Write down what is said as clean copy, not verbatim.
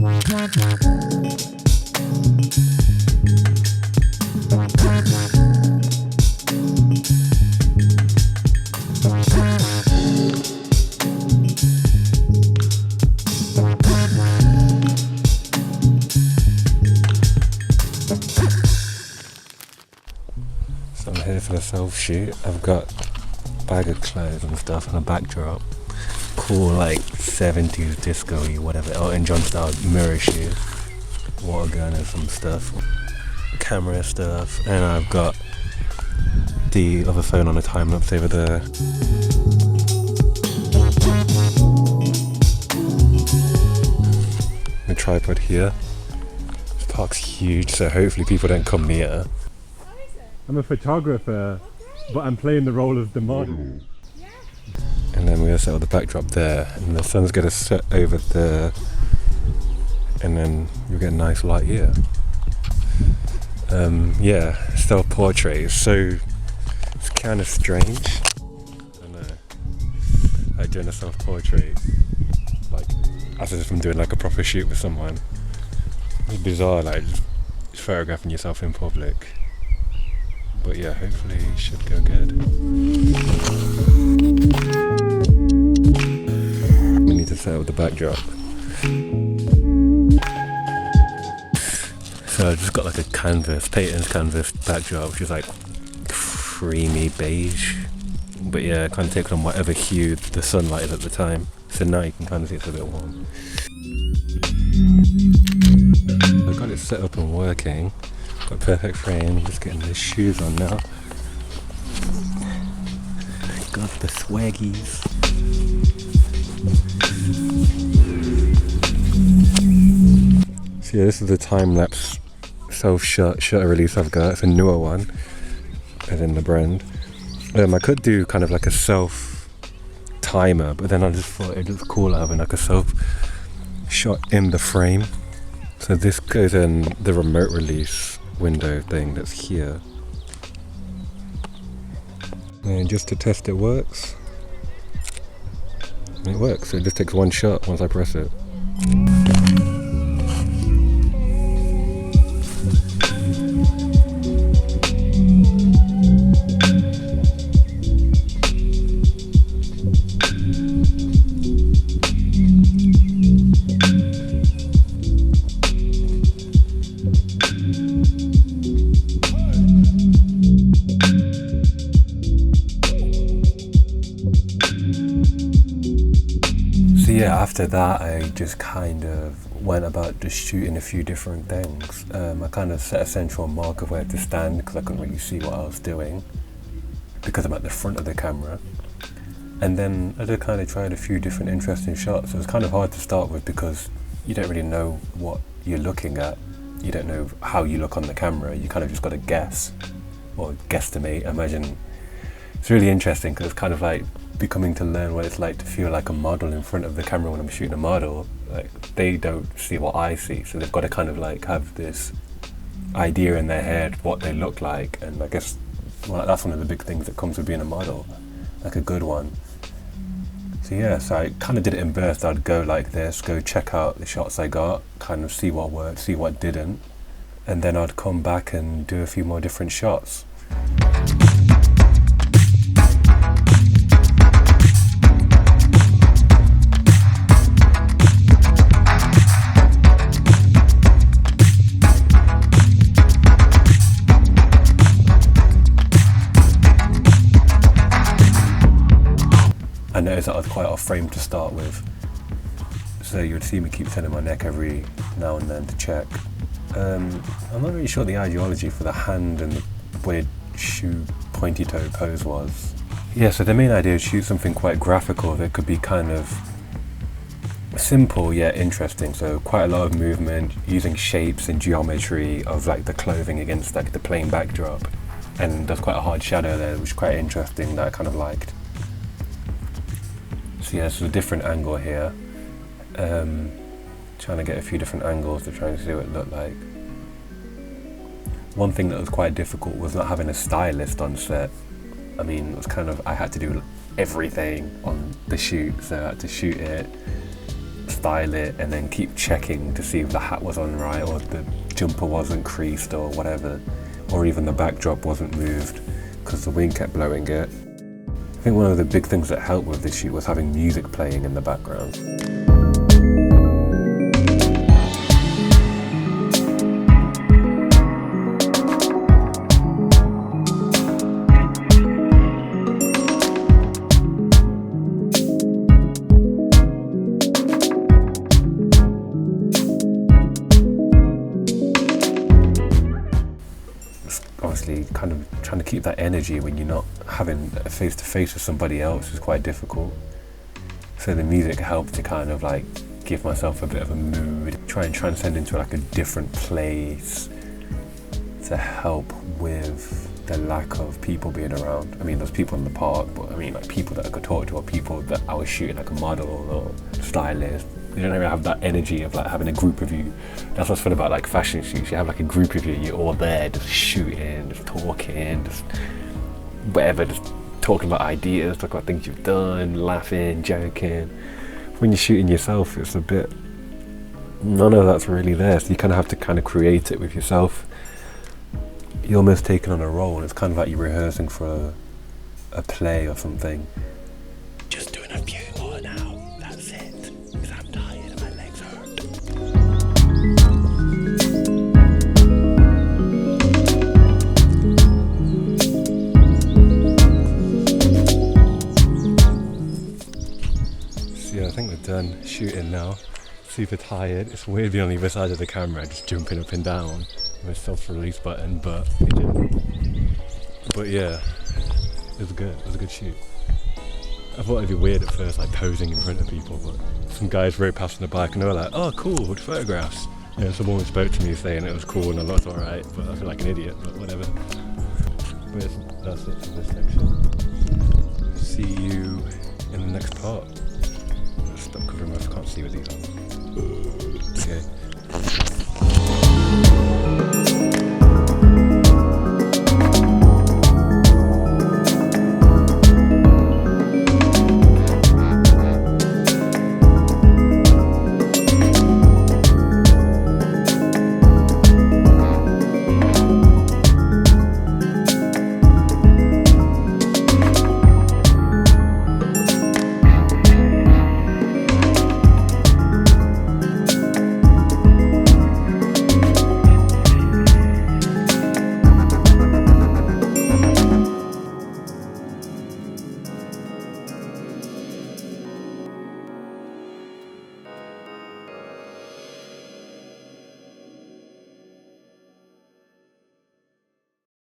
So I'm here for the self shoot. I've got a bag of clothes and stuff and a backdrop. Cool, like 70s disco-y, whatever, Elton John style mirror shoot, water gun and some stuff, camera stuff, and I've got the other phone on a time lapse over there. The tripod here. This park's huge, so hopefully people don't come near. I'm a photographer, but I'm playing the role of the model. And then we also have the backdrop there, and the sun's gonna set over there, and then you'll get a nice light here. Yeah, self-portrait, so it's kind of strange. I don't know, like doing a self-portrait, like as if I'm doing like a proper shoot with someone. It's bizarre, like just photographing yourself in public. But yeah, hopefully it should go good. We need to set up the backdrop. So I just got like a canvas, Peyton's canvas backdrop, which is like creamy beige. But yeah, it kind of takes on whatever hue the sunlight is at the time. So now you can kind of see it's a bit warm. I've got it set up and working. Got a perfect frame, just getting the shoes on now. Got the swaggies. So yeah, this is the time-lapse self-shot shutter release I've got. It's a newer one, as in the brand. I could do kind of like a self-timer, but then I just thought it looks cooler having like a self-shot in the frame. So this goes in the remote release window thing that's here, and just to test it works. It works, so it just takes one shot once I press it. Yeah, after that I just kind of went about just shooting a few different things. I kind of set a central mark of where to stand because I couldn't really see what I was doing because I'm at the front of the camera. And then I just kind of tried a few different interesting shots. It was kind of hard to start with because you don't really know what you're looking at. You don't know how you look on the camera. You kind of just got to guess or guesstimate. I imagine it's really interesting because it's kind of like becoming to learn what it's like to feel like a model in front of the camera when I'm shooting a model. Like they don't see what I see, so they've got to kind of like have this idea in their head what they look like, and I guess that's one of the big things that comes with being a model, like a good one. So yeah, so I kind of did it in bursts. I'd go like this, go check out the shots I got, kind of see what worked, see what didn't, and then I'd come back and do a few more different shots. I noticed that I was quite off frame to start with, so you would see me keep turning my neck every now and then to check. I'm not really sure the ideology for the hand and the weird shoe pointy toe pose was. Yeah, so the main idea is shoot something quite graphical that could be kind of simple yet interesting, so quite a lot of movement, using shapes and geometry of like the clothing against like the plain backdrop, and there's quite a hard shadow there which is quite interesting that I kind of liked. So yeah, it's a different angle here. Trying to get a few different angles to try and see what it looked like. One thing that was quite difficult was not having a stylist on set. I mean, it was kind of, I had to do everything on the shoot, so I had to shoot it, style it and then keep checking to see if the hat was on right, or the jumper wasn't creased or whatever, or even the backdrop wasn't moved because the wind kept blowing it. I think one of the big things that helped with this shoot was having music playing in the background. Obviously, kind of trying to keep that energy when you're not having a face-to-face with somebody else is quite difficult. So the music helped to kind of like give myself a bit of a mood, try and transcend into like a different place to help with the lack of people being around. I mean, there's people in the park, but I mean like people that I could talk to, or people that I was shooting like a model or stylist. You don't really have that energy of like having a group of you. That's what's fun about like fashion shoots. You have like a group of you, you're all there just shooting, just talking, just whatever, just talking about ideas, talking about things you've done, laughing, joking. When you're shooting yourself, it's a bit, none of that's really there. So you kind of have to kind of create it with yourself. You're almost taking on a role. It's kind of like you're rehearsing for a play or something. Just doing a few more now, that's it. Because I'm tired and my legs hurt. So yeah, I think we're done shooting now. Super tired. It's weird being on the other side of the camera, just jumping up and down with a self-release button, but yeah, it was good. It was a good shoot. I thought it'd be weird at first, like posing in front of people, but some guys rode past on a bike and they were like, "Oh, cool, photographs." You know, someone spoke to me saying it was cool, and I looked alright, but I feel like an idiot, but whatever. But that's it for this section. See you in the next part. Stop covering my, I can't see with these on. Okay.